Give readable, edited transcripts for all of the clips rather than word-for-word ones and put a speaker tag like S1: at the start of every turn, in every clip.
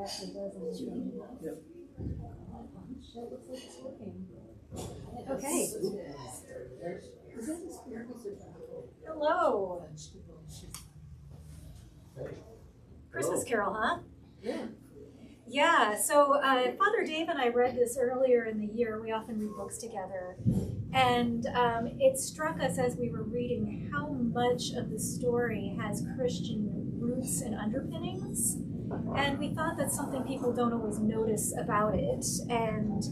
S1: actually doesn't.
S2: Yep.
S1: That looks like it's working. Okay. Hello. Christmas Carol, huh?
S2: Yeah.
S1: Yeah, so Father Dave and I read this earlier in the year. We often read books together. And it struck us as we were reading how much of the story has Christian roots and underpinnings. And we thought that's something people don't always notice about it. And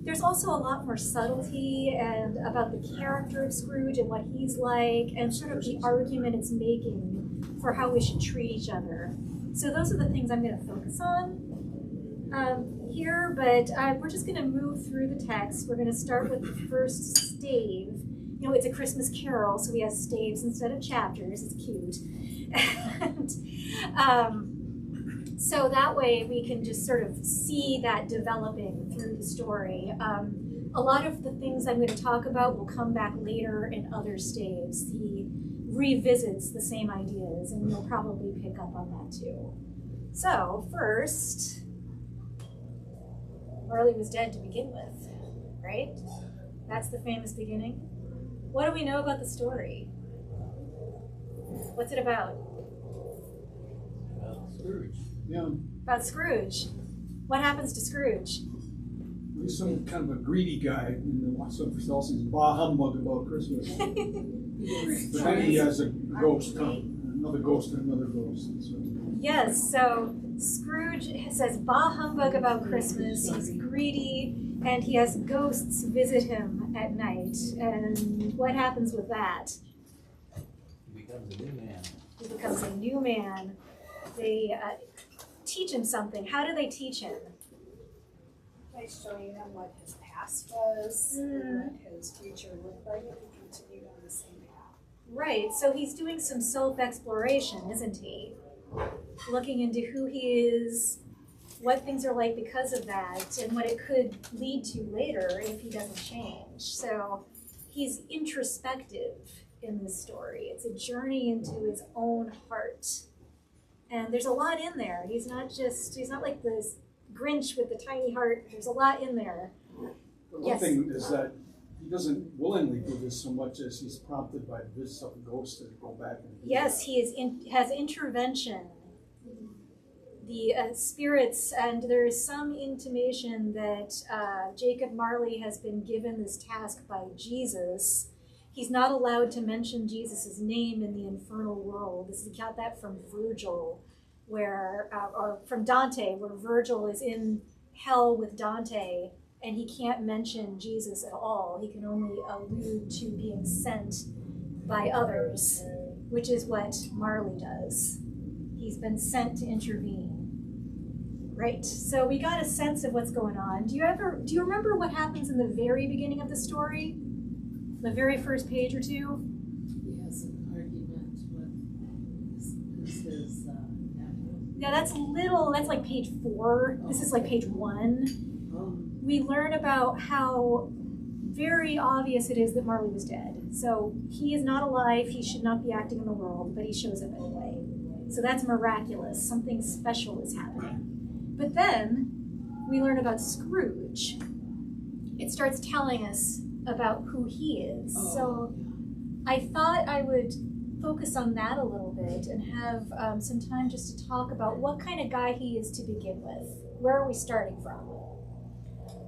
S1: there's also a lot more subtlety and about the character of Scrooge and what he's like, and sort of the argument it's making for how we should treat each other. So those are the things I'm going to focus on here, but we're just going to move through the text. We're going to start with the first stave. You know, it's a Christmas Carol, so we have staves instead of chapters. It's cute. And so that way we can just sort of see that developing through the story. A lot of the things I'm going to talk about will come back later in other staves. He revisits the same ideas, and you'll probably pick up on that too. So first, Marley was dead to begin with, right? That's the famous beginning. What do we know about the story? What's it about?
S2: Scrooge. Yeah.
S1: About Scrooge. What happens to Scrooge?
S3: He's some kind of a greedy guy in the some Celsius bah humbug about Christmas. But then he has a ghost come, another ghost and another ghost. So.
S1: Yes, so Scrooge says bah humbug about Christmas. He's greedy, and he has ghosts visit him at night. And what happens with that?
S2: He becomes a new man.
S1: He becomes a new man. They teach him something. How do they teach him?
S4: By showing him what his past was and what his future looked like if he continued on the same path.
S1: Right, so he's doing some self-exploration, isn't he? Looking into who he is, what things are like because of that, and what it could lead to later if he doesn't change. So he's introspective in this story. It's a journey into his own heart. And there's a lot in there. He's not like this Grinch with the tiny heart. There's a lot in there.
S3: The one thing is that he doesn't willingly do this so much as he's prompted by the visit of a ghost to go back and do
S1: yes,
S3: that.
S1: he has intervention. The spirits, and there is some intimation that Jacob Marley has been given this task by Jesus. He's not allowed to mention Jesus' name in the infernal world. He got that from Virgil, or from Dante, where Virgil is in hell with Dante, and he can't mention Jesus at all. He can only allude to being sent by others, which is what Marley does. He's been sent to intervene. Right, so we got a sense of what's going on. Do you remember what happens in the very beginning of the story? The very first page or two?
S5: He has an argument with his nephew.
S1: Yeah, that's like page 4. This is like page 1. We learn about how very obvious it is that Marley was dead. So he is not alive, he should not be acting in the world, but he shows up anyway. So that's miraculous, something special is happening. But then we learn about Scrooge. It starts telling us about who he is. So I thought I would focus on that a little bit and have some time just to talk about what kind of guy he is to begin with. Where are we starting from?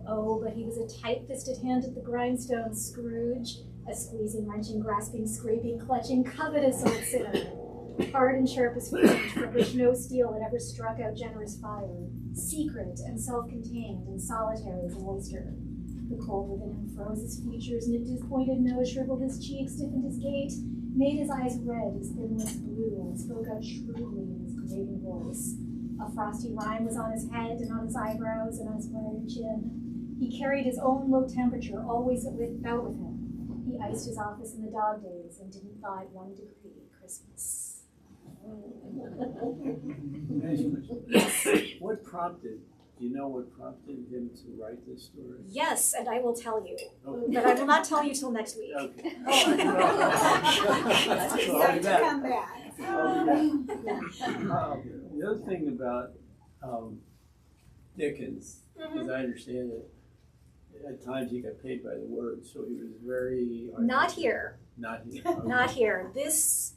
S1: Oh, but he was a tight-fisted hand at the grindstone, Scrooge, a squeezing, wrenching, grasping, scraping, clutching, covetous old sinner. Hard and sharp as flint, from which no steel had ever struck out generous fire. Secret and self-contained and solitary as an oyster. The cold within him froze his features, nipped his pointed nose, shriveled his cheeks, stiffened his gait, made his eyes red, his thin lips blue, and spoke out shrewdly in his grating voice. A frosty rime was on his head and on his eyebrows and on his flared chin. He carried his own low temperature always about with him. He iced his office in the dog days and didn't thaw it 1 degree at Christmas.
S2: What prompted? Do you know what prompted him to write this story?
S1: Yes, and I will tell you.
S2: Okay.
S1: But I will not tell you till next week.
S2: Okay.
S4: You have to come back.
S2: The other thing about Dickens, as I understand it, at times he got paid by the word, so he was very.
S1: Not here.
S2: Not here.
S1: Not here. This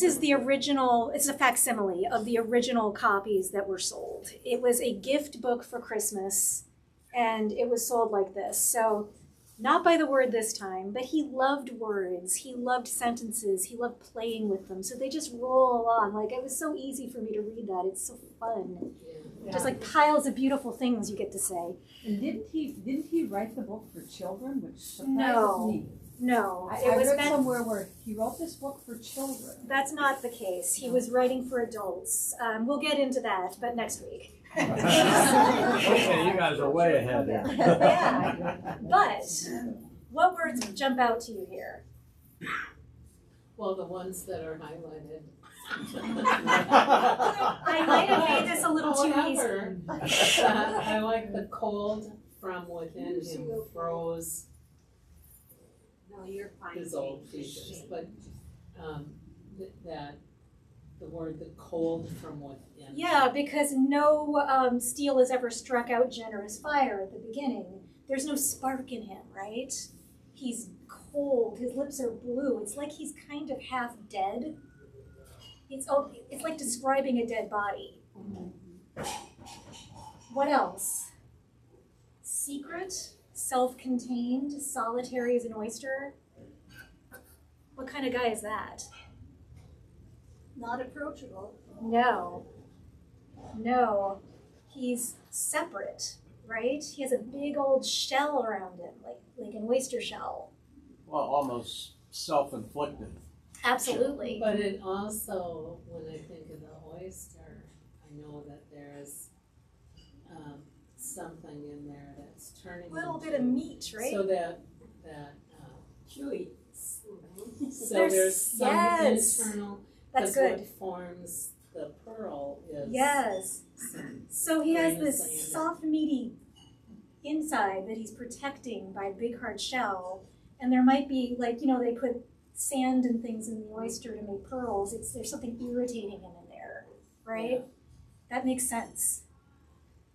S1: is the original, it's a facsimile of the original copies that were sold. It was a gift book for Christmas, and it was sold like this. So, not by the word this time, but he loved words. He loved sentences. He loved playing with them. So they just roll along. Like, it was so easy for me to read that. It's so fun.
S5: Yeah.
S1: Just like piles of beautiful things you get to say.
S6: And didn't he write the book for children, which surprises
S1: No.
S6: me?
S1: No,
S6: I
S1: it was
S6: read
S1: meant.
S6: somewhere where he wrote this book for children.
S1: That's not the case. He was writing for adults. We'll get into that, but next week.
S7: Okay, you guys are way ahead there.
S1: Yeah. But what words jump out to you here?
S5: Well, the ones that are highlighted.
S1: I might have made this a little too easy.
S5: However, I like the cold from within him froze
S4: No, you're fine.
S5: his old features, but that the word the cold from within.
S1: Yeah, because no steel has ever struck out generous fire at the beginning. There's no spark in him, right? He's cold. His lips are blue. It's like he's kind of half dead. It's like describing a dead body. What else? Secret, self-contained, solitary as an oyster. What kind of guy is that?
S4: Not approachable.
S1: No. No. He's separate, right? He has a big old shell around him, like an oyster shell.
S7: Well, almost self-inflicted.
S1: Absolutely.
S5: But it also, when I think of the oyster, I know that there's something in there that's turning
S1: A little
S5: into,
S1: bit of meat, right?
S5: so that
S4: Chewy.
S5: so
S1: There's-
S5: there's some
S1: yes.
S5: internal.
S1: That's
S5: 'cause
S1: good.
S5: What forms the pearl is.
S1: Yes. So he has
S5: grain of
S1: this
S5: sand.
S1: soft, meaty inside that he's protecting by a big, hard shell. And there might be, like, they put sand and things in the oyster to make pearls. There's something irritating him in there, right?
S5: Yeah.
S1: That makes sense.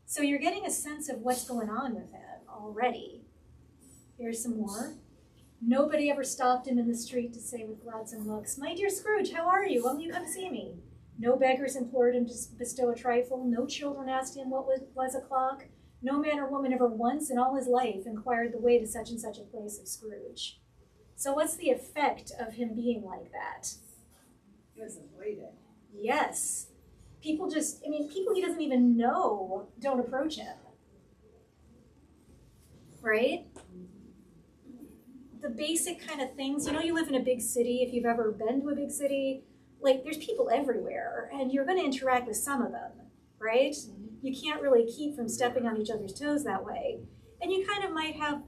S1: So you're getting a sense of what's going on with him already. Here's some more. Nobody ever stopped him in the street to say with gladsome looks, "My dear Scrooge, how are you? Won't you come see me?" No beggars implored him to bestow a trifle. No children asked him what was o'clock. No man or woman ever once in all his life inquired the way to such and such a place of Scrooge. So what's the effect of him being like that?
S4: He was avoided.
S1: Yes. People he doesn't even know don't approach him. Right? The basic kind of things, you live in a big city, if you've ever been to a big city, like there's people everywhere and you're going to interact with some of them, right? You can't really keep from stepping on each other's toes that way. And you kind of might have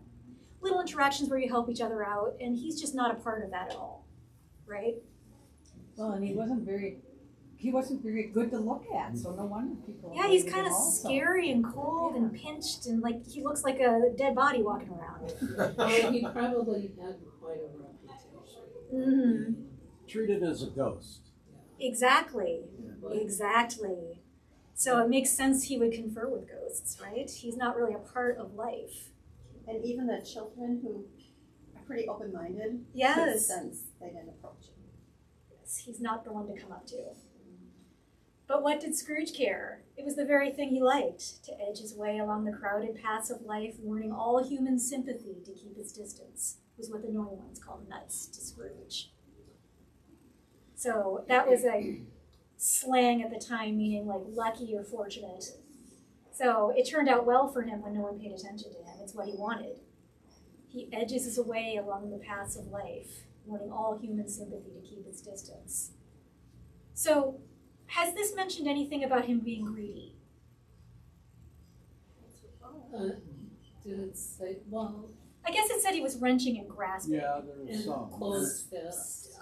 S1: little interactions where you help each other out, and he's just not a part of that at all, right?
S6: Well, and he wasn't very good to look at, so no wonder people.
S1: Yeah, he's
S6: avoided
S1: kind
S6: him
S1: of
S6: also.
S1: scary and cold and pinched, and like he looks like a dead body walking around.
S5: Well, he probably had quite a reputation.
S1: Mm-hmm.
S7: Treated as a ghost.
S1: Exactly. Exactly. So it makes sense he would confer with ghosts, right? He's not really a part of life.
S8: And even the children who are pretty open-minded could
S1: Yes.
S8: sense they didn't approach him.
S1: He's not the one to come up to. But what did Scrooge care? It was the very thing he liked, to edge his way along the crowded paths of life, warning all human sympathy to keep its distance, was what the naughty ones called nuts to Scrooge. So that was a slang at the time, meaning like lucky or fortunate. So it turned out well for him when no one paid attention to him. It's what he wanted. He edges his way along the paths of life, wanting all human sympathy to keep its distance. So, has this mentioned anything about him being greedy?
S5: Did it say, well,
S1: I guess it said he was wrenching and grasping.
S7: Yeah, there's
S5: and
S7: some.
S5: closed fist?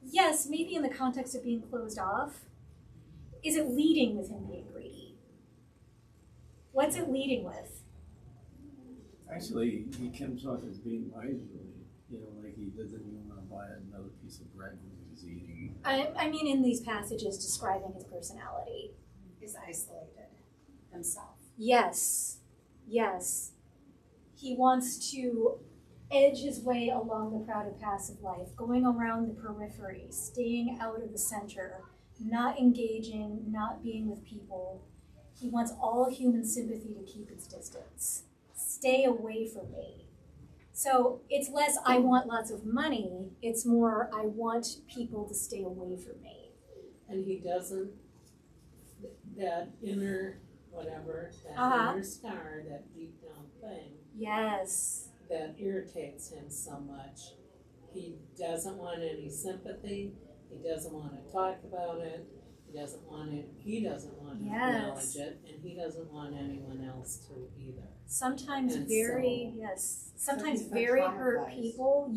S1: Yes, maybe in the context of being closed off. Is it leading with him being greedy? What's it leading with?
S2: Actually, he comes off as being miserly, like he doesn't even want to buy another piece of bread when he's
S7: he's eating.
S1: I mean, in these passages describing his personality.
S4: He's isolated himself.
S1: Yes, yes. He wants to edge his way along the crowded paths of life, going around the periphery, staying out of the center, not engaging, not being with people. He wants all human sympathy to keep its distance. Stay away from me. So it's less, I want lots of money, it's more, I want people to stay away from me.
S5: And he doesn't, that inner, whatever, that inner scar, that deep down thing,
S1: Yes.
S5: that irritates him so much. He doesn't want any sympathy, he doesn't want to talk about it, he doesn't want to acknowledge it, and he doesn't want anyone else to either.
S1: Sometimes
S5: And
S1: sometimes
S6: he's been
S1: very hurt
S6: traumatized.
S1: people,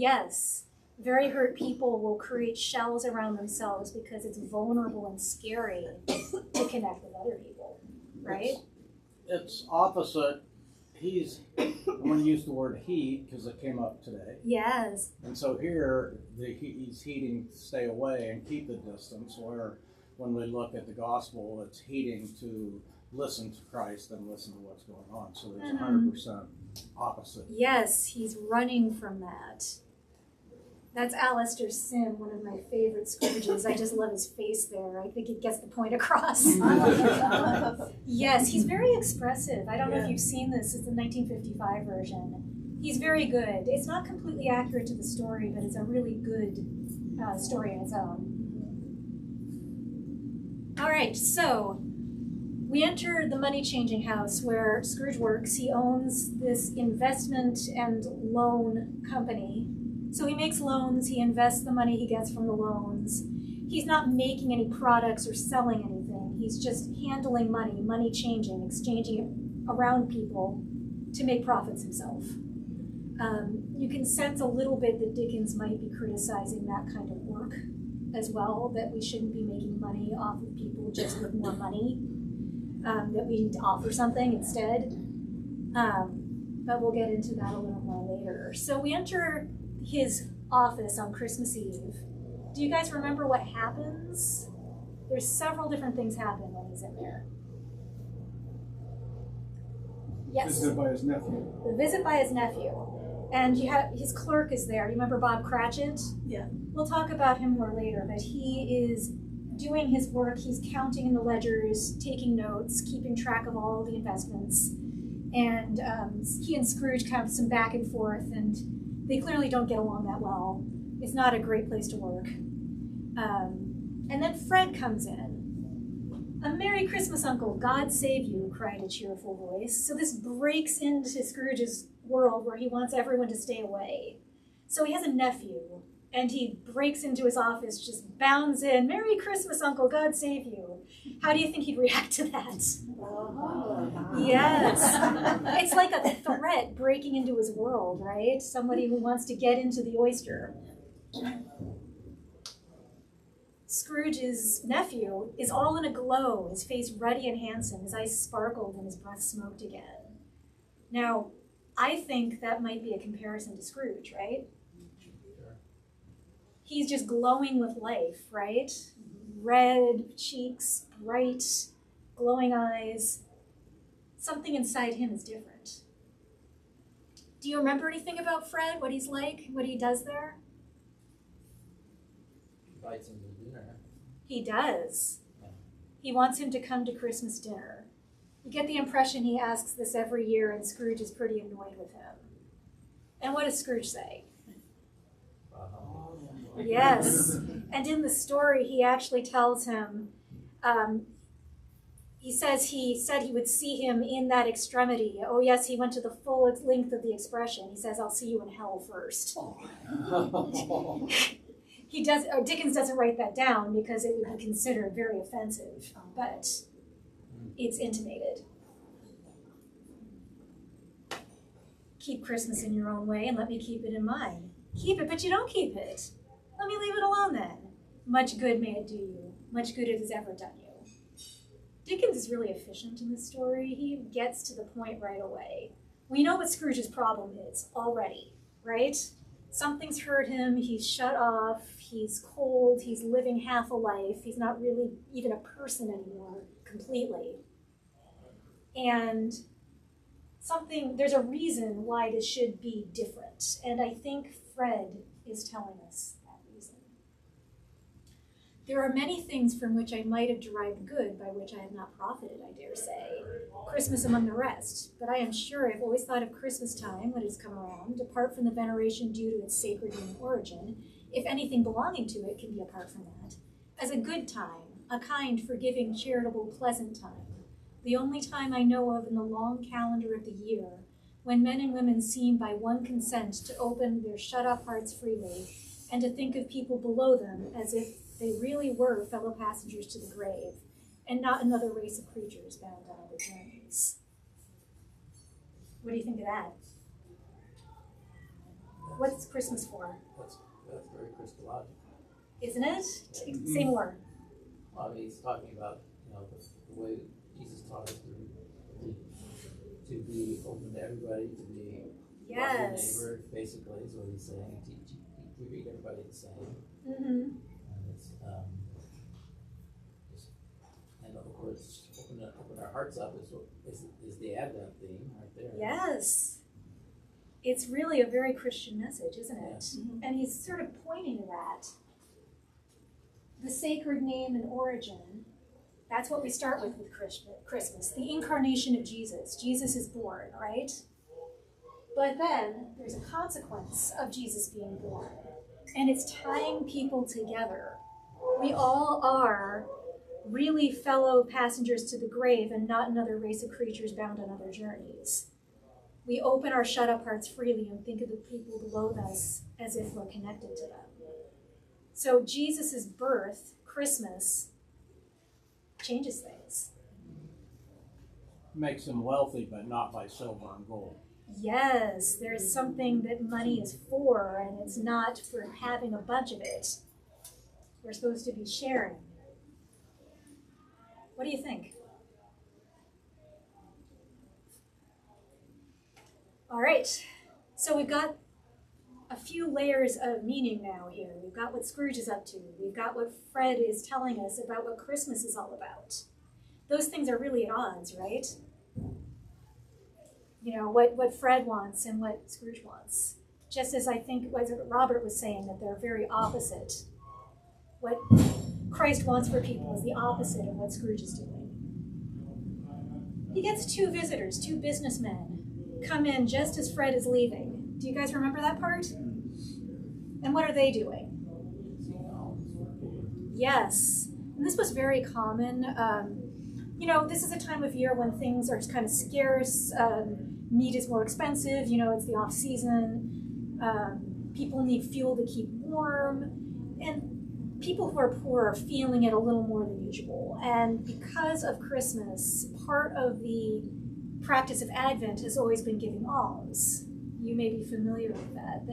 S1: very hurt people will create shells around themselves because it's vulnerable and scary to connect with other people, right?
S7: It's opposite. I'm going to use the word heat because it came up today.
S1: Yes.
S7: And so here, he's heeding to stay away and keep the distance, where when we look at the gospel, it's heeding to listen to Christ and listen to what's going on. So there's 100% opposite.
S1: Yes, he's running from that. That's Alistair Sim, one of my favorite Scrooges. I just love his face there. I think it gets the point across. Yes, he's very expressive. I don't know if you've seen this. It's the 1955 version. He's very good. It's not completely accurate to the story, but it's a really good story in its own. All right, so we enter the money-changing house where Scrooge works. He owns this investment and loan company. So he makes loans, he invests the money he gets from the loans. He's not making any products or selling anything. He's just handling money, money changing, exchanging it around people to make profits himself. You can sense a little bit that Dickens might be criticizing that kind of work as well, that we shouldn't be making money off of people just with more money, that we need to offer something instead. But we'll get into that a little more later. So we enter his office on Christmas Eve. Do you guys remember what happens? There's several different things happen when he's in there. Yes.
S3: Visited by his nephew.
S1: The visit by his nephew. And you have his clerk is there. You remember Bob Cratchit?
S8: Yeah.
S1: We'll talk about him more later, but he is doing his work. He's counting in the ledgers, taking notes, keeping track of all the investments. And he and Scrooge have some back and forth, and they clearly don't get along that well. It's not a great place to work. And then Fred comes in. "A Merry Christmas, Uncle. God save you," cried a cheerful voice. So this breaks into Scrooge's world where he wants everyone to stay away. So he has a nephew, and he breaks into his office, just bounds in, "Merry Christmas, Uncle. God save you." How do you think he'd react to that? Yes. It's like a threat breaking into his world, right? Somebody who wants to get into the oyster. Scrooge's nephew is all in a glow, his face ruddy and handsome, his eyes sparkled and his breath smoked again. Now, I think that might be a comparison to Scrooge, right? He's just glowing with life, right? Red cheeks, bright, glowing eyes. Something inside him is different. Do you remember anything about Fred, what he's like, what he does there?
S9: Invites him to dinner.
S1: He does. He wants him to come to Christmas dinner. You get the impression he asks this every year, and Scrooge is pretty annoyed with him. And what does Scrooge say? Yes. And in the story, he actually tells him, he said he would see him in that extremity. Oh, yes, he went to the full length of the expression. He says, "I'll see you in hell first." Dickens doesn't write that down because it would be considered very offensive, but it's intimated. Keep Christmas in your own way and let me keep it in mine. Keep it, but you don't keep it. Let me leave it alone then. Much good may it do you. Much good it has ever done you. Dickens is really efficient in this story. He gets to the point right away. We know what Scrooge's problem is already, right? something's hurt him, he's shut off, he's cold, he's living half a life, he's not really even a person anymore completely. And there's a reason why this should be different. And I think Fred is telling us that reason. There are many things from which I might have derived good, by which I have not profited, I dare say, Christmas among the rest. But I am sure I've always thought of Christmas time, when it's come around, apart from the veneration due to its sacred human origin, if anything belonging to it can be apart from that, as a good time, a kind, forgiving, charitable, pleasant time. The only time I know of in the long calendar of the year, when men and women seem by one consent to open their shut-up hearts freely, and to think of people below them as if they really were fellow passengers to the grave, and not another race of creatures bound on other journeys. What do you think of that? What's Christmas for?
S9: That's very Christological.
S1: Isn't it? Say more.
S9: Well, I mean, he's talking about, the way Jesus taught us to be open to everybody, to be love your neighbor, basically, is what he's saying. To treat everybody the same.
S1: Mm-hmm.
S9: And it's and of course, open our hearts up is the Advent theme right there.
S1: Yes. It's really a very Christian message, isn't it?
S9: Yes.
S1: And he's sort of pointing to that. The sacred name and origin, that's what we start with Christmas. The incarnation of Jesus. Jesus is born, right? But then there's a consequence of Jesus being born. And it's tying people together. We all are really fellow passengers to the grave and not another race of creatures bound on other journeys. We open our shut-up hearts freely and think of the people below us as if we're connected to them. So Jesus' birth, Christmas, changes things.
S7: Makes them wealthy, but not by silver and gold.
S1: Yes, there's something that money is for, and it's not for having a bunch of it. We're supposed to be sharing. What do you think? All right, so we've got a few layers of meaning now here. We've got what Scrooge is up to. We've got what Fred is telling us about what Christmas is all about. Those things are really at odds, right? What Fred wants and what Scrooge wants. Just as I think what Robert was saying, that they're very opposite. What Christ wants for people is the opposite of what Scrooge is doing. He gets two visitors, two businessmen, come in just as Fred is leaving. Do you guys remember that part? And what are they doing? Yes. And this was very common. This is a time of year when things are kind of scarce. Meat is more expensive. It's the off season. People need fuel to keep warm. And people who are poor are feeling it a little more than usual. And because of Christmas, part of the practice of Advent has always been giving alms. You may be familiar with that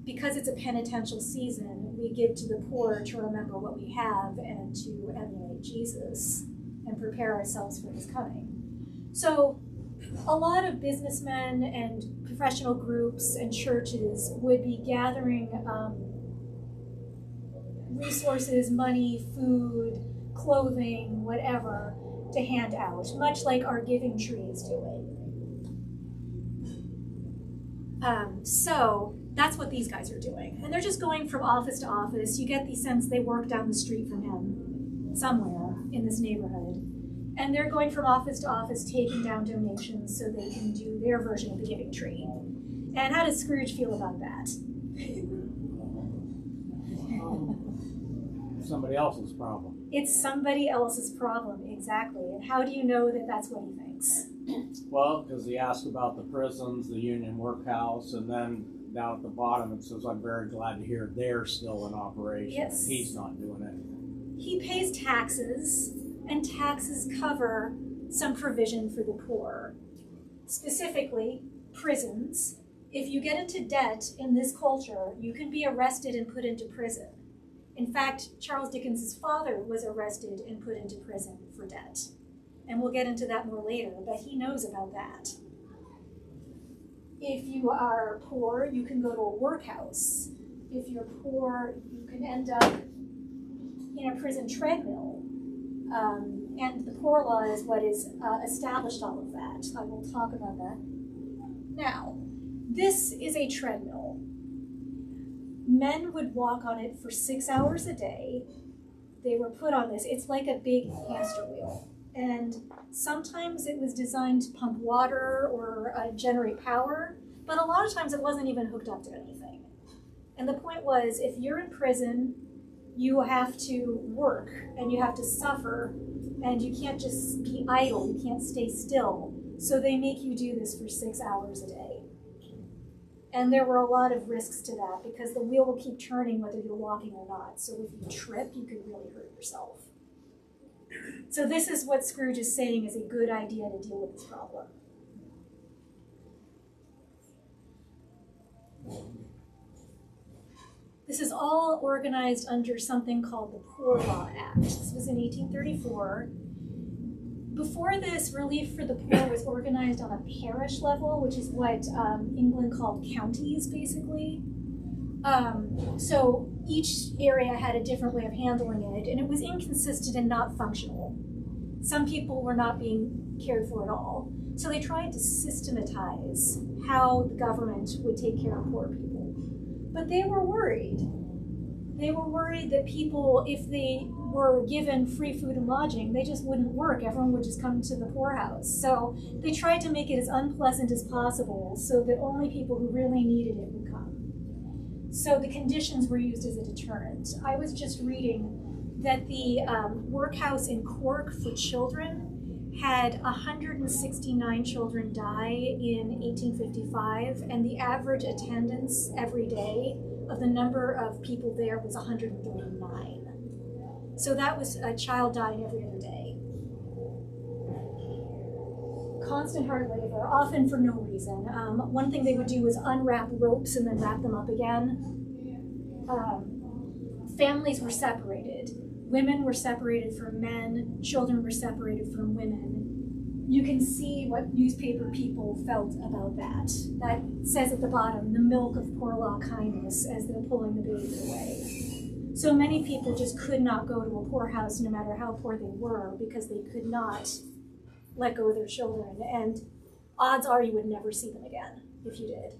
S1: because it's a penitential season, we give to the poor to remember what we have and to emulate Jesus and prepare ourselves for his coming. So a lot of businessmen and professional groups and churches would be gathering resources, money, food, clothing, whatever, to hand out, much like our giving tree is doing. So that's what these guys are doing. And they're just going from office to office. You get the sense they work down the street from him somewhere in this neighborhood. And they're going from office to office, taking down donations so they can do their version of the giving tree. And how does Scrooge feel about that?
S7: Somebody else's problem.
S1: It's somebody else's problem, exactly. And how do you know that that's what he thinks?
S7: Well, because he asked about the prisons, the union workhouse, and then down at the bottom it says, I'm very glad to hear they're still in operation.
S1: Yes.
S7: And he's not doing anything.
S1: He pays taxes, and taxes cover some provision for the poor. Specifically, prisons. If you get into debt in this culture, you can be arrested and put into prison. In fact, Charles Dickens' father was arrested and put into prison for debt. And we'll get into that more later, but he knows about that. If you are poor, you can go to a workhouse. If you're poor, you can end up in a prison treadmill. And the poor law is what has established all of that. I will talk about that. Now, this is a treadmill. Men would walk on it for 6 hours a day. They were put on this. It's like a big hamster wheel. And sometimes it was designed to pump water or generate power, but a lot of times it wasn't even hooked up to anything. And the point was, if you're in prison, you have to work and you have to suffer, and you can't just be idle, you can't stay still. So they make you do this for 6 hours a day. And there were a lot of risks to that because the wheel will keep turning whether you're walking or not. So if you trip, you could really hurt yourself. So this is what Scrooge is saying is a good idea to deal with this problem. This is all organized under something called the Poor Law Act. This was in 1834. Before this, relief for the poor was organized on a parish level, which is what England called counties, basically. So each area had a different way of handling it, and it was inconsistent and not functional. Some people were not being cared for at all. So they tried to systematize how the government would take care of poor people. But they were worried. They were worried that people, if they were given free food and lodging, they just wouldn't work. Everyone would just come to the poorhouse. So they tried to make it as unpleasant as possible so that only people who really needed it would come. So the conditions were used as a deterrent. I was just reading that the workhouse in Cork for children had 169 children die in 1855, and the average attendance every day of the number of people there was 139. So that was a child dying every other day. Constant hard labor, often for no reason. One thing they would do was unwrap ropes and then wrap them up again. Families were separated. Women were separated from men. Children were separated from women. You can see what newspaper people felt about that. That says at the bottom, the milk of poor law kindness, as they're pulling the baby away. So many people just could not go to a poorhouse no matter how poor they were because they could not let go of their children. And odds are you would never see them again if you did.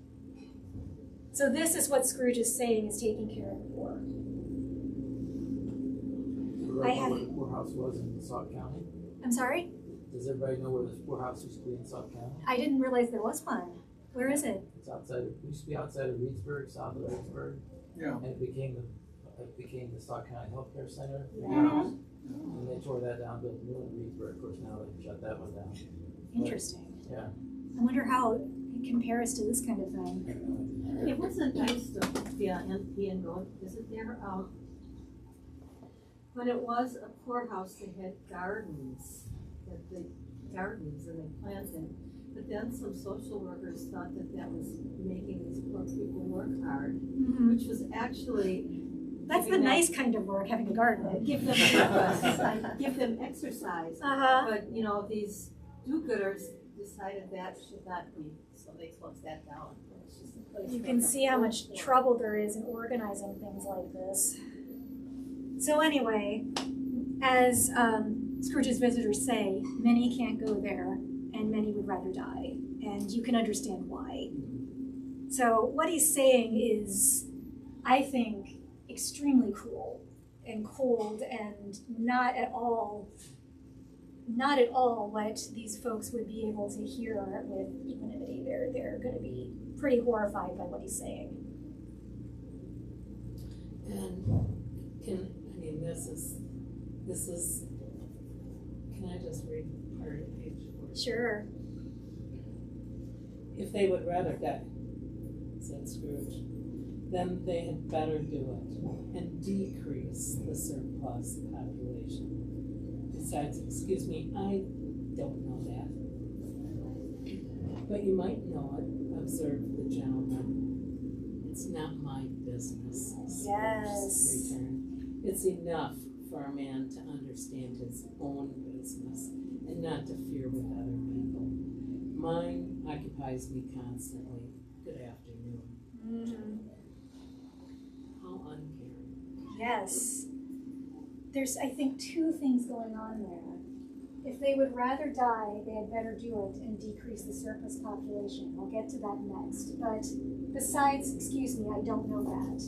S1: So this is what Scrooge is saying is taking care of the poor.
S9: I have where the poorhouse was in Sauk County.
S1: I'm sorry?
S9: Does everybody know where this poorhouse used to be in Sauk County?
S1: I didn't realize there was one. Where is it?
S9: It's outside. It used to be outside of Reedsburg, south of Reedsburg.
S3: Yeah.
S9: And it became the Sauk County Healthcare Center.
S1: Yeah.
S9: And they tore that down, built a new one in Reedsburg. Of course, now they shut that one down.
S1: Interesting.
S9: But, yeah.
S1: I wonder how it compares to this kind of thing.
S8: It wasn't nice to be on MP and go visit there. When it was a poorhouse, they had gardens, and they planted. But then some social workers thought that was making these poor people work hard, which was actually
S1: that's the nice kind of work, having a garden.
S8: Give them exercise. But these do-gooders decided that should not be, so they closed that down.
S1: You can see how much trouble there is in organizing things like this. So anyway, as Scrooge's visitors say, many can't go there, and many would rather die, and you can understand why. So what he's saying is, I think, extremely cruel and cold and not at all what these folks would be able to hear with equanimity. They're going to be pretty horrified by what he's saying.
S5: And this is, can I just read part of page 4?
S1: Sure.
S5: If they would rather die, said Scrooge, then they had better do it and decrease the surplus population. Besides, excuse me, I don't know that. But you might know it, observed the gentleman. It's not my business, Scrooge returned. It's enough for a man to understand his own business and not to fear with other people. Mine occupies me constantly. Good afternoon. How uncaring.
S1: Yes. There's, I think, two things going on there. If they would rather die, they had better do it and decrease the surplus population. I'll get to that next. But besides, excuse me, I don't know that.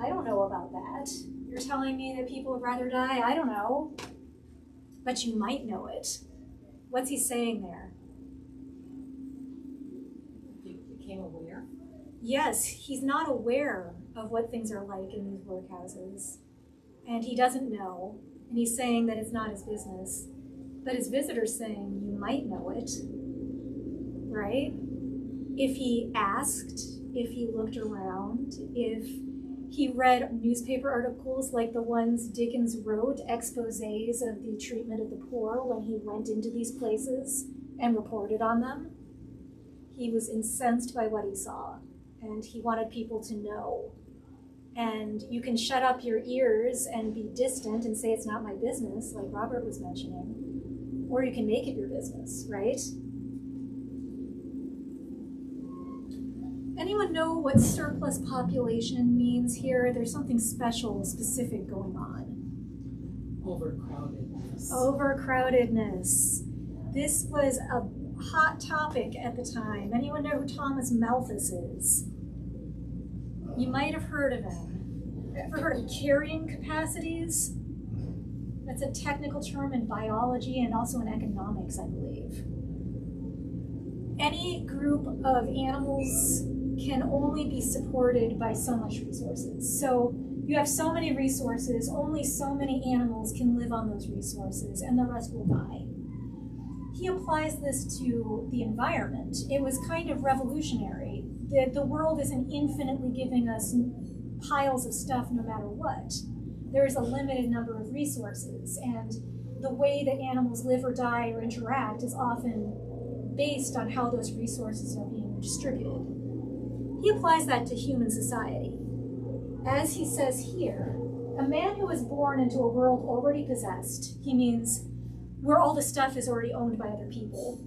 S1: I don't know about that. You're telling me that people would rather die? I don't know. But you might know it. What's he saying there?
S6: You became aware?
S1: Yes, he's not aware of what things are like in these workhouses. And he doesn't know. And he's saying that it's not his business. But his visitor's saying, you might know it. Right? If he asked, if he looked around, if he read newspaper articles like the ones Dickens wrote, exposés of the treatment of the poor when he went into these places and reported on them. He was incensed by what he saw, and he wanted people to know. And you can shut up your ears and be distant and say it's not my business, like Robert was mentioning, or you can make it your business, right? Anyone know what surplus population means here? There's something special, specific going on.
S5: Overcrowdedness.
S1: Overcrowdedness. This was a hot topic at the time. Anyone know who Thomas Malthus is? You might have heard of him. Ever heard of carrying capacities? That's a technical term in biology and also in economics, I believe. Any group of animals can only be supported by so much resources. So you have so many resources, only so many animals can live on those resources, and the rest will die. He applies this to the environment. It was kind of revolutionary. The world isn't infinitely giving us piles of stuff no matter what. There is a limited number of resources, and the way that animals live or die or interact is often based on how those resources are being distributed. He applies that to human society. As he says here, a man who is born into a world already possessed, he means where all the stuff is already owned by other people.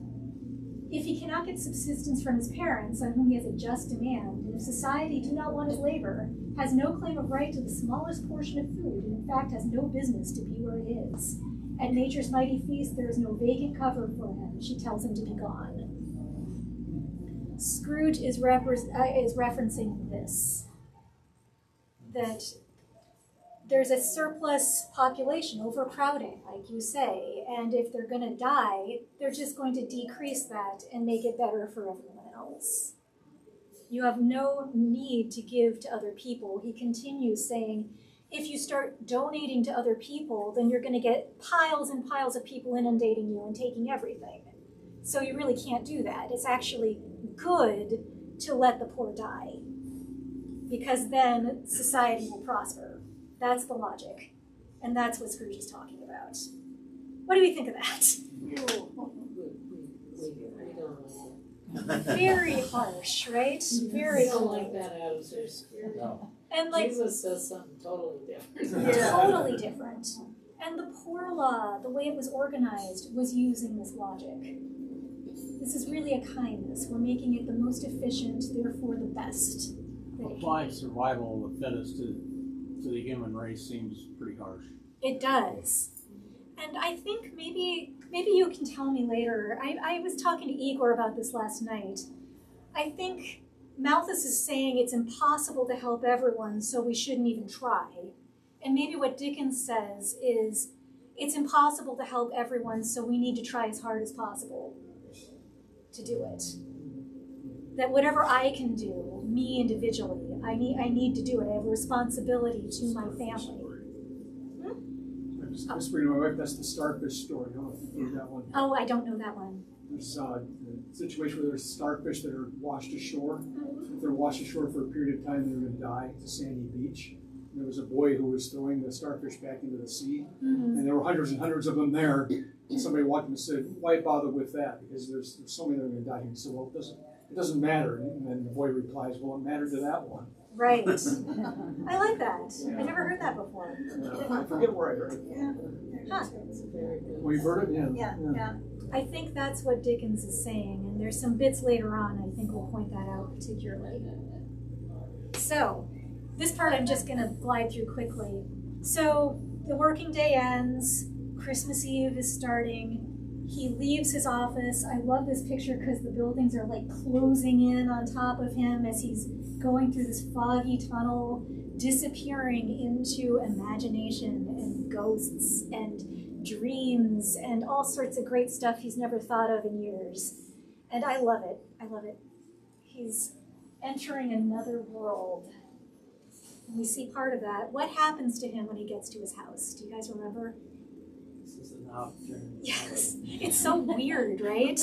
S1: If he cannot get subsistence from his parents, on whom he has a just demand, and if society do not want his labor, has no claim of right to the smallest portion of food, and in fact has no business to be where it is, at nature's mighty feast there is no vacant cover for him, she tells him to be gone. Scrooge is referencing this, that there's a surplus population, overcrowding, like you say, and if they're going to die, they're just going to decrease that and make it better for everyone else. You have no need to give to other people. He continues saying, if you start donating to other people, then you're going to get piles and piles of people inundating you and taking everything. So you really can't do that. It's actually good to let the poor die, because then society will prosper. That's the logic. And that's what Scrooge is talking about. What do we think of that?
S5: We don't like that.
S1: Very harsh, right? Very
S5: We don't
S1: harsh.
S5: like that attitude.
S7: No.
S1: And like
S5: Jesus says something totally different.
S1: totally different. And the poor law, the way it was organized, was using this logic. This is really a kindness. We're making it the most efficient, therefore the best. that it can
S7: Applying
S1: be.
S7: survival of the fittest to the human race seems pretty harsh.
S1: It does. And I think maybe you can tell me later. I was talking to Igor about this last night. I think Malthus is saying it's impossible to help everyone, so we shouldn't even try. And maybe what Dickens says is it's impossible to help everyone, so we need to try as hard as possible to do it. That whatever I can do, me individually, I need to do it. I have a responsibility to my family.
S3: I was whispering to my wife, that's the starfish story. I don't know if you heard that one.
S1: Oh, I don't know that one.
S3: There's a situation where there's starfish that are washed ashore. If they're washed ashore for a period of time, they're going to die. It's a sandy beach. And there was a boy who was throwing the starfish back into the sea, and there were hundreds and hundreds of them there. And somebody walked in and said, "Why bother with that? Because there's so many that are going to die." He said, "Well, it doesn't matter." And then the boy replies, "Well, it mattered to that one."
S1: Right. I like that. I never heard that before.
S3: I forget where I heard it.
S1: Huh.
S5: It's very good.
S3: Well, you've heard it? Yeah.
S4: Yeah.
S1: I think that's what Dickens is saying, and there's some bits later on I think will point that out particularly. So, this part I'm just going to glide through quickly. So, the working day ends, Christmas Eve is starting, he leaves his office. I love this picture because the buildings are like closing in on top of him as he's going through this foggy tunnel, disappearing into imagination and ghosts and dreams and all sorts of great stuff he's never thought of in years. And I love it. I love it. He's entering another world. And we see part of that. What happens to him when he gets to his house? Do you guys remember?
S9: This is an opportunity.
S1: Yes. It's so weird, right?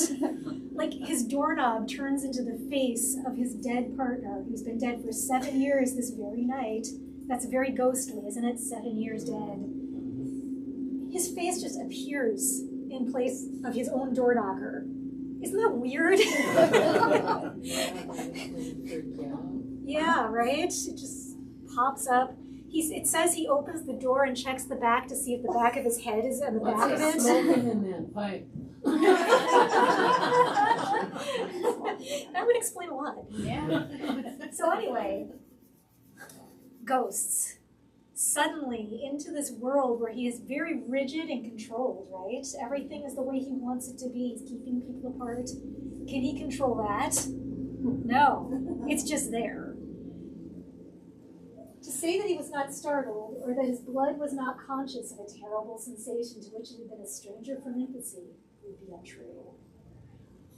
S1: Like his doorknob turns into the face of his dead partner who's been dead for 7 years this very night. That's very ghostly, isn't it? 7 years dead. His face just appears in place of his own door knocker. Isn't that weird? Yeah, right? It just pops up. It says he opens the door and checks the back to see if the back of his head is on the back of it.
S5: Smoking in that pipe.
S1: That would explain a lot.
S6: Yeah.
S1: So anyway, ghosts. Suddenly into this world where he is very rigid and controlled, right? Everything is the way he wants it to be. He's keeping people apart. Can he control that? No. It's just there. To say that he was not startled or that his blood was not conscious of a terrible sensation to which he had been a stranger from infancy would be untrue.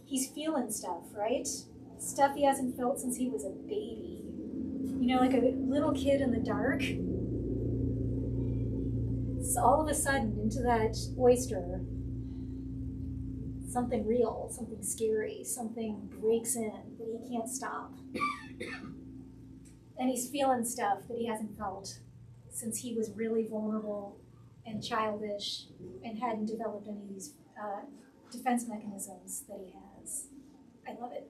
S1: He's feeling stuff, right? Stuff he hasn't felt since he was a baby. You know, like a little kid in the dark. So all of a sudden, into that oyster, something real, something scary, something breaks in that he can't stop. And he's feeling stuff that he hasn't felt since he was really vulnerable and childish and hadn't developed any of these defense mechanisms that he has. I love it.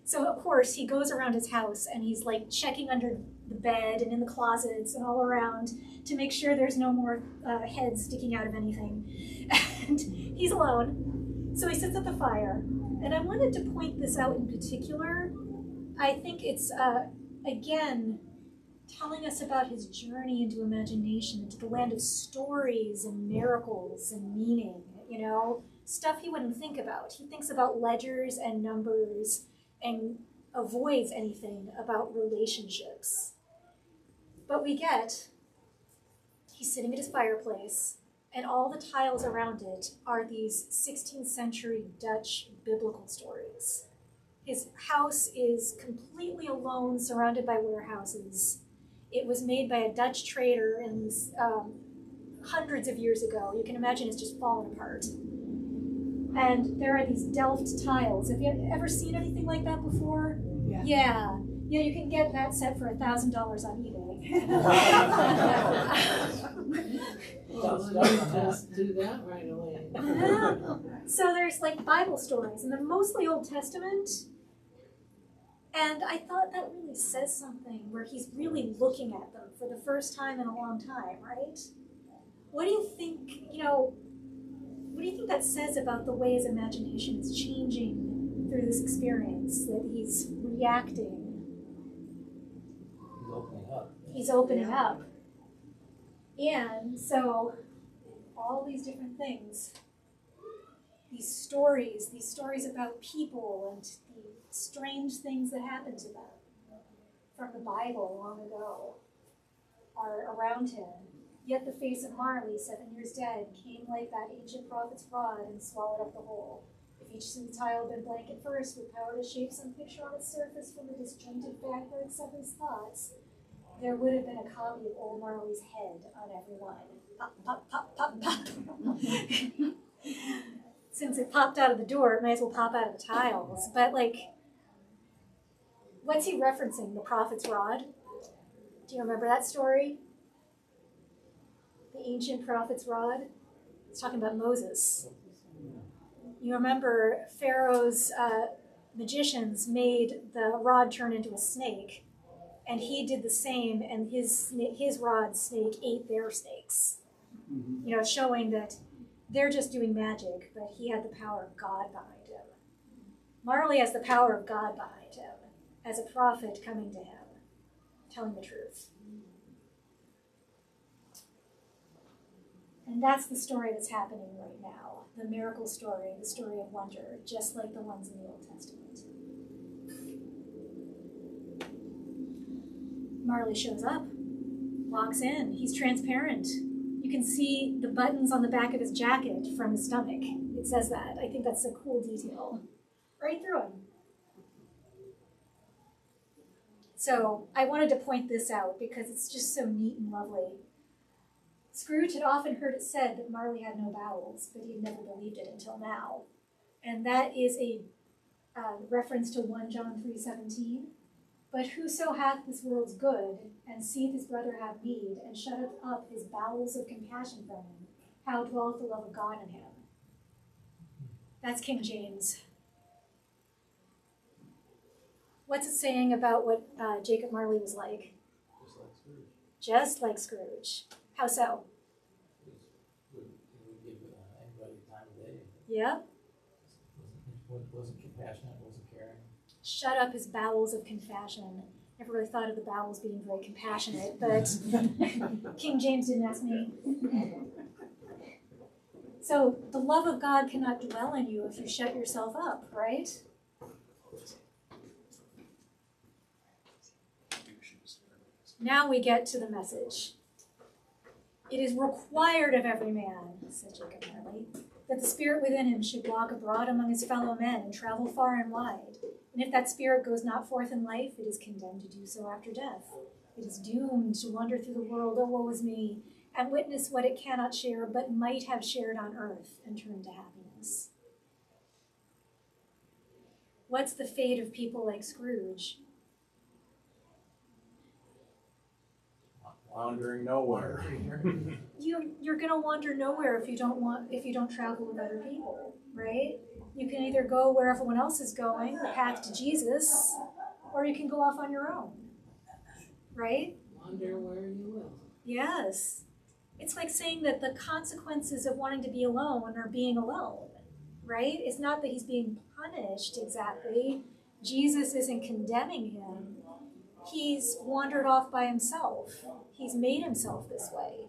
S1: So, of course, he goes around his house and he's like checking under the bed and in the closets and all around to make sure there's no more heads sticking out of anything. And he's alone. So he sits at the fire. And I wanted to point this out in particular. I think it's, again, telling us about his journey into imagination, into the land of stories and miracles and meaning, you know, stuff he wouldn't think about. He thinks about ledgers and numbers and avoids anything about relationships. But we get, he's sitting at his fireplace, and all the tiles around it are these 16th century Dutch biblical stories. His house is completely alone, surrounded by warehouses. It was made by a Dutch trader in hundreds of years ago. You can imagine it's just fallen apart. And there are these Delft tiles. Have you ever seen anything like that before? Yeah. Yeah, you can get that set for $1,000 on eBay.
S5: Just do that right away.
S1: So there's like Bible stories, and they're mostly Old Testament. And I thought that really says something where he's really looking at them for the first time in a long time, right? What do you think, what do you think that says about the way his imagination is changing through this experience, that he's reacting?
S9: He's opening up.
S1: He's opening up. And so all these different things, these stories about people and the strange things that happened to them from the Bible long ago are around him. Yet the face of Marley, 7 years dead, came like that ancient prophet's rod and swallowed up the whole. If each tile had been blank at first, with power to shape some picture on its surface from the disjointed fabrics of his thoughts, there would have been a copy of old Marley's head on every line. Pop, pop, pop, pop, pop. Since it popped out of the door, it might as well pop out of the tiles. But what's he referencing? The prophet's rod? Do you remember that story? The ancient prophet's rod? It's talking about Moses. You remember Pharaoh's magicians made the rod turn into a snake, and he did the same, and his rod snake ate their snakes. Showing that They're just doing magic, but he had the power of God behind him. Marley has the power of God behind him, as a prophet coming to him, telling the truth. And that's the story that's happening right now. The miracle story, the story of wonder, just like the ones in the Old Testament. Marley shows up, walks in. He's transparent. You can see the buttons on the back of his jacket from his stomach. It says that. I think that's a cool detail. Right through him. So I wanted to point this out because it's just so neat and lovely. Scrooge had often heard it said that Marley had no bowels, but he had never believed it until now. And that is a reference to 1 John 3:17. But whoso hath this world's good, and seeth his brother have need, and shutteth up his bowels of compassion from him, how dwelleth the love of God in him? That's King James. What's it saying about what Jacob Marley was like?
S9: Just like Scrooge.
S1: Just like Scrooge. How so?
S9: He would give anybody time of day.
S1: Yep.
S9: Wasn't compassionate, wasn't caring.
S1: Shut up his bowels of compassion. Never really thought of the bowels being very compassionate, but King James didn't ask me. So the love of God cannot dwell in you if you shut yourself up, right? Now we get to the message. It is required of every man, said Jacob Marley, that the spirit within him should walk abroad among his fellow men and travel far and wide. And if that spirit goes not forth in life, it is condemned to do so after death. It is doomed to wander through the world, oh woe is me, and witness what it cannot share, but might have shared on earth and turn to happiness. What's the fate of people like Scrooge?
S7: Wandering nowhere.
S1: You're gonna wander nowhere if you don't travel with other people, right? You can either go where everyone else is going, the path to Jesus, or you can go off on your own, right?
S5: Wander where you will.
S1: Yes. It's like saying that the consequences of wanting to be alone are being alone, right? It's not that he's being punished exactly. Jesus isn't condemning him. He's wandered off by himself. He's made himself this way.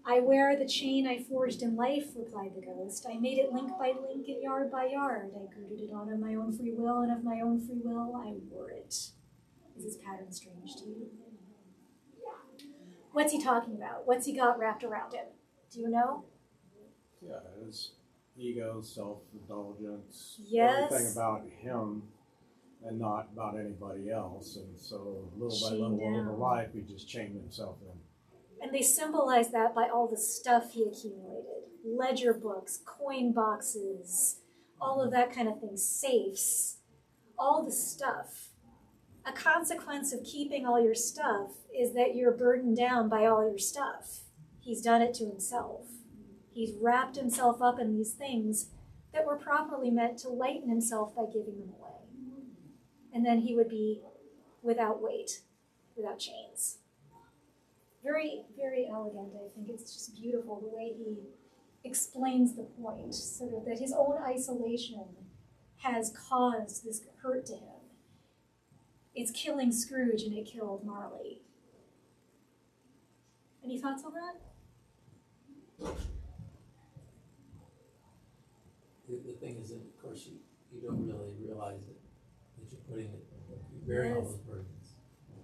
S1: I wear the chain I forged in life, replied the ghost. I made it link by link and yard by yard. I girded it on of my own free will, and of my own free will I wore it. Is this pattern strange to you? What's he talking about? What's he got wrapped around him? Do you know?
S7: Yeah, his ego, self-indulgence,
S1: Yes.
S7: everything about him and not about anybody else. And so little by
S1: Chained
S7: little over
S1: down.
S7: life, he just chained himself in.
S1: And they symbolize that by all the stuff he accumulated. Ledger books, coin boxes, all of that kind of thing, safes, all the stuff. A consequence of keeping all your stuff is that you're burdened down by all your stuff. He's done it to himself. He's wrapped himself up in these things that were properly meant to lighten himself by giving them away. And then he would be without weight, without chains. Very, very elegant, I think. It's just beautiful the way he explains the point, sort of that his own isolation has caused this hurt to him. It's killing Scrooge and it killed Marley. Any thoughts on that?
S9: The thing is that, of course, you don't really realize that you're bearing all those burdens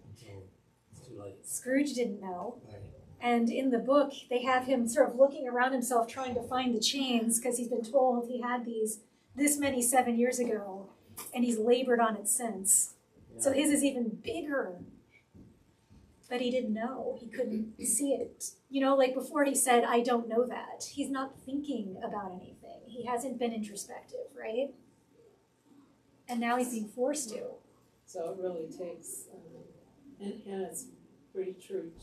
S9: until it's too late.
S1: Scrooge didn't know.
S9: Right.
S1: And in the book, they have him sort of looking around himself trying to find the chains because he's been told he had these this many 7 years ago, and he's labored on it since.
S9: Yeah.
S1: So his is even bigger. But he didn't know. He couldn't see it. You know, like before he said, I don't know that. He's not thinking about anything. He hasn't been introspective, right? And now he's being forced to.
S5: So it really takes, and it's pretty true,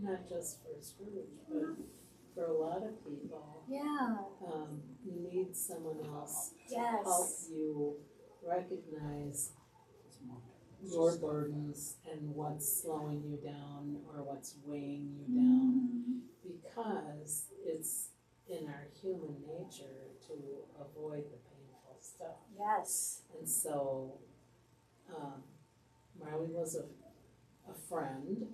S5: not just for Scrooge, but for a lot of people.
S1: Yeah.
S5: You need someone else
S1: Yes.
S5: to help you recognize your burdens and what's slowing you down or what's weighing you down, because it's in our human nature to avoid the painful stuff.
S1: Yes.
S5: And so, Marley was a friend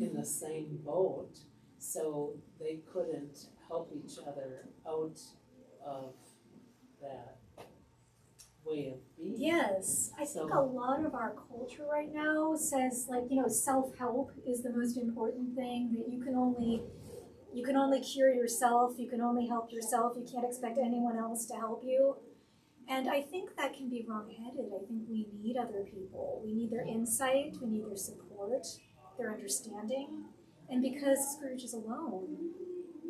S5: in the same boat, so they couldn't help each other out of that way of being.
S1: Yes, I think a lot of our culture right now says, like, self-help is the most important thing, that you can only cure yourself, you can only help yourself, you can't expect anyone else to help you. And I think that can be wrong-headed. I think we need other people. We need their insight, we need their support, their understanding. And because Scrooge is alone,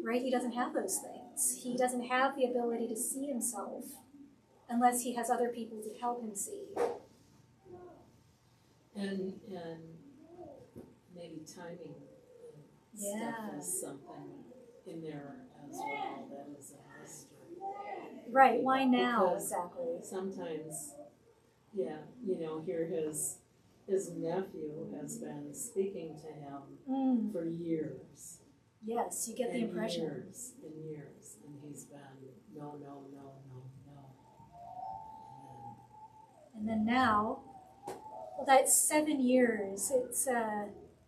S1: right, he doesn't have those things. He doesn't have the ability to see himself unless he has other people to help him see.
S5: And maybe timing stuff is something in there as well that is a mystery.
S1: Right, why now
S5: Because
S1: exactly?
S5: sometimes, here his nephew has been speaking to him for years.
S1: Yes, you get the impression.
S5: Years and years, and he's been no.
S1: And then now, well, that's 7 years. It's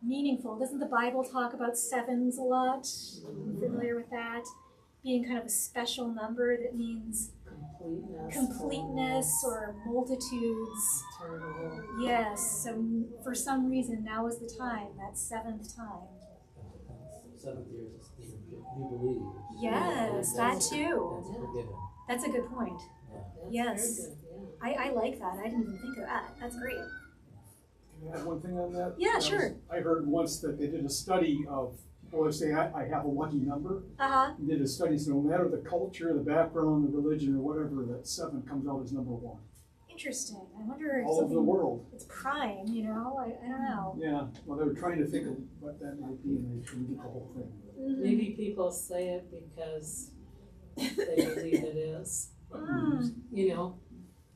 S1: meaningful. Doesn't the Bible talk about sevens a lot? Are you familiar with that? Being kind of a special number that means completeness or multitudes.
S5: Eternal.
S1: Yes, so for some reason now is the time, that seventh time.
S9: 7th year is Jubilee.
S1: Yes, that too.
S9: That's forgiven.
S1: That's a good point.
S9: Yeah.
S1: Yes.
S5: Very good, yeah.
S1: I like that. I didn't even think of that. That's great.
S3: Can I add one thing on that?
S1: Yeah, sure.
S3: I heard once that they did a study of people that say, I have a lucky number.
S1: Uh-huh.
S3: They did a study, so no matter the culture, the background, the religion, or whatever, that 7 comes out as number 1.
S1: Interesting. I wonder if
S3: All over the world.
S1: it's prime, I don't know.
S3: Yeah, well, they were trying to think of what that might be, and they couldn't get the whole thing.
S1: Mm-hmm.
S5: Maybe people say it because they believe it is.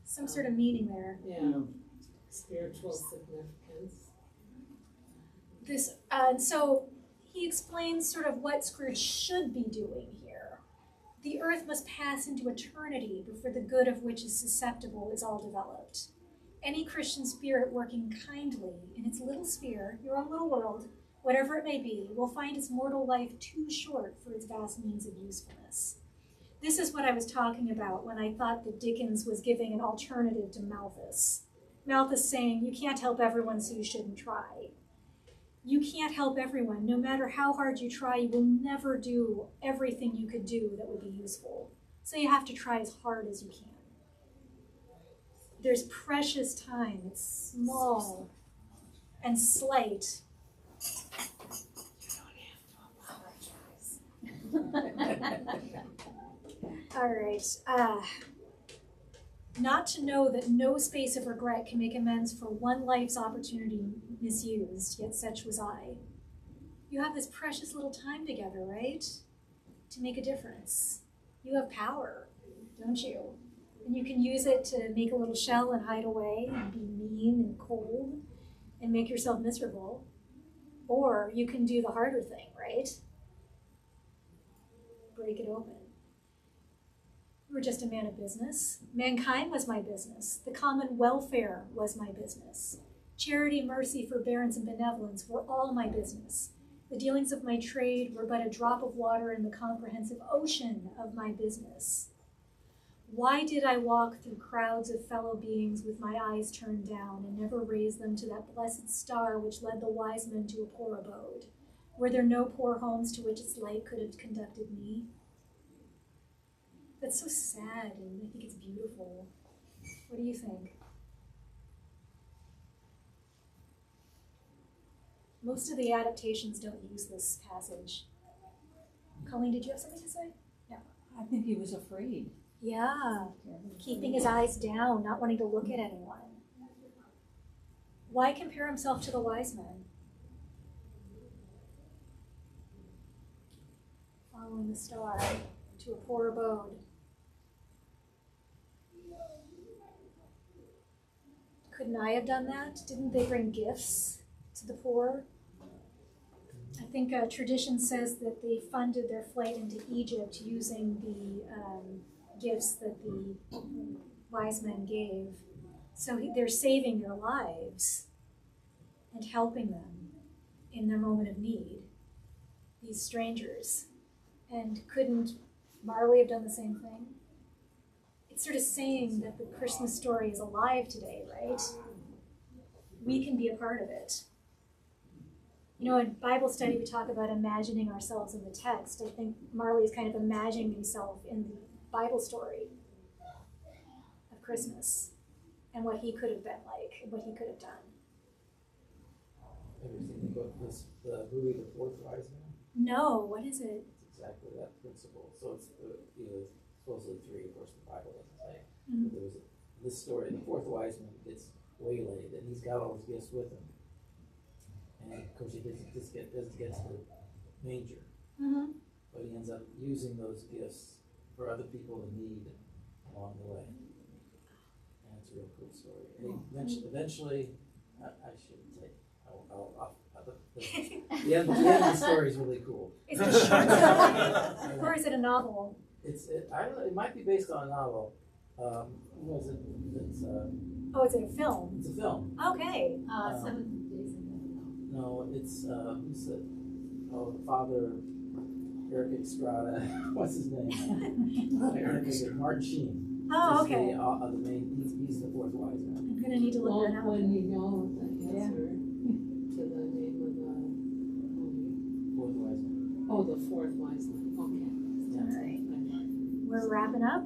S1: Some sort of meaning there.
S5: Yeah. Spiritual significance.
S1: So he explains sort of what Scrooge should be doing here. The earth must pass into eternity before the good of which is susceptible is all developed. Any Christian spirit working kindly in its little sphere, your own little world, whatever it may be, will find its mortal life too short for its vast means of usefulness. This is what I was talking about when I thought that Dickens was giving an alternative to Malthus. Malthus saying, you can't help everyone, so you shouldn't try. You can't help everyone. No matter how hard you try, you will never do everything you could do that would be useful. So you have to try as hard as you can. There's precious time. It's small and slight. You don't have to apologize. All right. Not to know that no space of regret can make amends for one life's opportunity misused, yet such was I. You have this precious little time together, right? To make a difference. You have power, don't you? And you can use it to make a little shell and hide away and be mean and cold and make yourself miserable. Or you can do the harder thing, right? Break it open. You were just a man of business. Mankind was my business. The common welfare was my business. Charity, mercy, forbearance, and benevolence were all my business. The dealings of my trade were but a drop of water in the comprehensive ocean of my business. Why did I walk through crowds of fellow beings with my eyes turned down and never raise them to that blessed star which led the wise men to a poor abode? Were there no poor homes to which its light could have conducted me? That's so sad, and I think it's beautiful. What do you think? Most of the adaptations don't use this passage. Colleen, did you have something to say?
S6: Yeah, I think he was afraid.
S1: Yeah, keeping his eyes down, not wanting to look at anyone. Why compare himself to the wise men? Following the star to a poor abode. Couldn't I have done that? Didn't they bring gifts to the poor? I think tradition says that they funded their flight into Egypt using the gifts that the wise men gave. So they're saving their lives and helping them in their moment of need, these strangers. And couldn't Marley have done the same thing? It's sort of saying that the Christmas story is alive today, right? We can be a part of it. You know, in Bible study, we talk about imagining ourselves in the text. I think Marley is kind of imagining himself in the Bible story of Christmas and what he could have been like, and what he could have done.
S9: Ever seen the movie The Fourth Wise Man?
S1: No, what is it?
S9: It's exactly that principle. So it's supposedly three, of course the Bible doesn't say.
S1: Mm-hmm.
S9: But there was this story, the fourth wise man gets waylaid, and he's got all his gifts with him. And of course he doesn't get to the manger.
S1: Mm-hmm.
S9: But he ends up using those gifts for other people in need along the way. And it's a real cool story. And eventually, I shouldn't say, the end of the story is really cool.
S1: Is it a short story? Or is it a novel?
S9: I don't know, it might be based on a novel. What was it?
S1: Oh, is it a film?
S9: It's a film.
S1: Okay.
S8: 7 days ago.
S9: No, it's who's it? Oh, the father, Eric Estrada. What's his name? Martin Sheen.
S1: Oh,
S9: He's
S1: okay.
S9: the main. He's the fourth wise man.
S1: I'm gonna need to look that up.
S5: When you know the answer to the name of the movie.
S9: Fourth wise man.
S5: Oh, the fourth wise man. Okay.
S1: All right. We're wrapping up.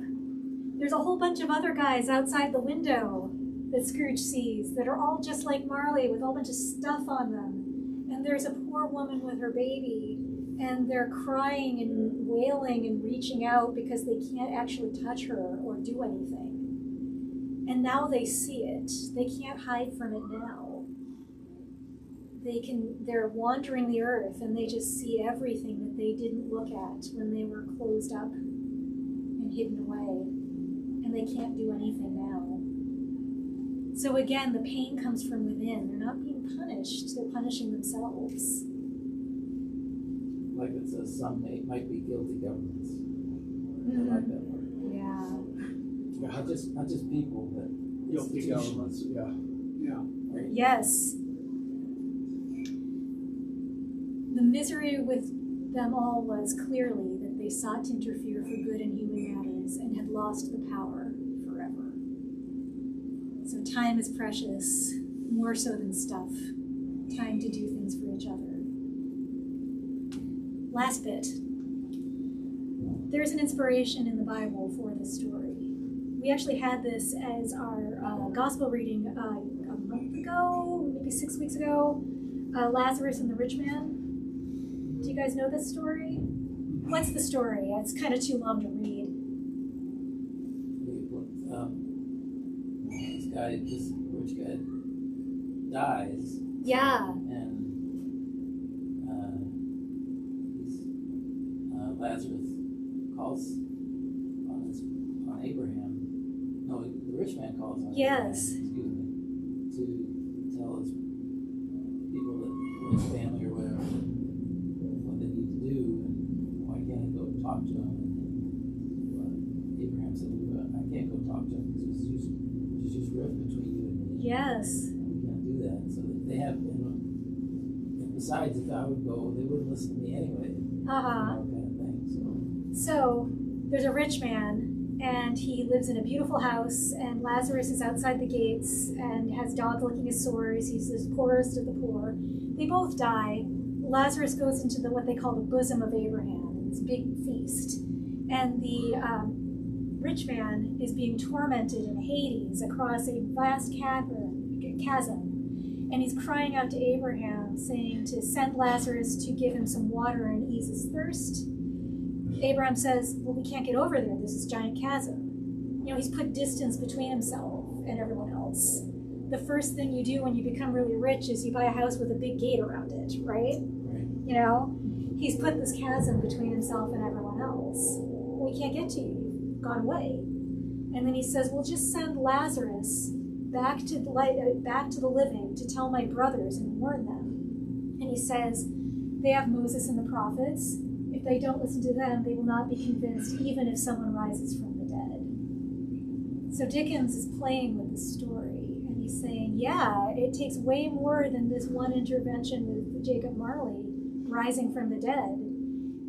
S1: There's a whole bunch of other guys outside the window that Scrooge sees that are all just like Marley with a whole bunch of stuff on them. And there's a poor woman with her baby, and they're crying and wailing and reaching out because they can't actually touch her or do anything. And now they see it. They can't hide from it now. They're wandering the earth, and they just see everything that they didn't look at when they were closed up and hidden away. And they can't do anything now. So again, the pain comes from within. They're not being punished, they're punishing themselves.
S9: Like it says, some might be guilty governments.
S1: Mm-hmm.
S9: I like that word.
S1: Yeah.
S9: Not just people, but
S2: Guilty governments, yeah.
S3: Yeah.
S9: right?
S1: Yes. The misery with them all was clearly that they sought to interfere for good in human matters and had lost the power forever. So time is precious, more so than stuff. Time to do things for each other. Last bit. There's an inspiration in the Bible for this story. We actually had this as our gospel reading a month ago, maybe 6 weeks ago, Lazarus and the rich man. Do you guys know this story? What's the story? It's kind of too long to read.
S9: This rich guy dies.
S1: Yeah.
S9: And Lazarus calls on Abraham. No, the rich man calls on
S1: Yes.
S9: Abraham, to tell his people that his family or whatever what they need to do, and why can't he go talk to him? And Abraham said, I can't go talk to him because there's just rift between you and me.
S1: Yes.
S9: We can't do that. So they have, and besides, if I would go, they wouldn't listen to me anyway.
S1: Uh-huh.
S9: Kind of thing.
S1: So there's a rich man, and he lives in a beautiful house, and Lazarus is outside the gates and has dogs licking his sores. He's the poorest of the poor. They both die. Lazarus goes into what they call the bosom of Abraham, this big feast. And the rich man is being tormented in Hades across a vast chasm. And he's crying out to Abraham, saying to send Lazarus to give him some water and ease his thirst. Abraham says, well, we can't get over there. There's this giant chasm. You know, he's put distance between himself and everyone else. The first thing you do when you become really rich is you buy a house with a big gate around it, right? You know, he's put this chasm between himself and everyone else. We can't get to you. You've gone away. And then he says, well, just send Lazarus back to the living to tell my brothers and warn them. And he says, They have Moses and the prophets. If they don't listen to them, they will not be convinced, even if someone rises from the dead. So Dickens is playing with the story, and he's saying, yeah, it takes way more than this one intervention with Jacob Marley rising from the dead.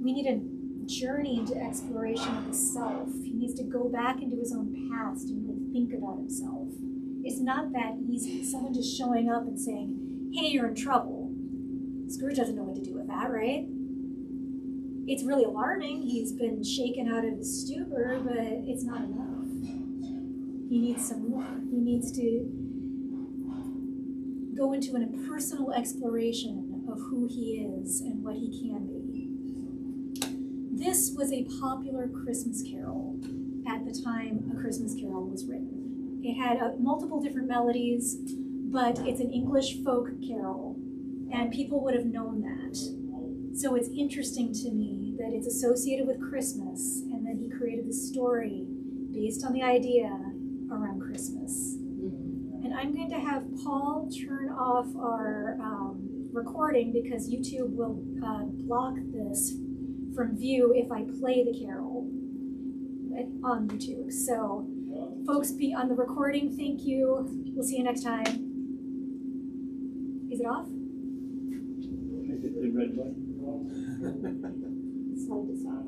S1: We need a journey into exploration of the self. He needs to go back into his own past and really think about himself. It's not that easy. Someone just showing up and saying, hey, you're in trouble. Scrooge doesn't know what to do with that, right? It's really alarming. He's been shaken out of his stupor, but it's not enough. He needs some more. He needs to go into a personal exploration of who he is and what he can be. This was a popular Christmas carol at the time A Christmas Carol was written. It had multiple different melodies, but it's an English folk carol, and people would have known that. So it's interesting to me that it's associated with Christmas, and that he created the story based on the idea around Christmas. And I'm going to have Paul turn off our recording because YouTube will block this from view if I play the carol on YouTube. So folks, be on the recording. Thank you. We'll see you next time. Is it off?
S2: The red button.
S1: Slide this on.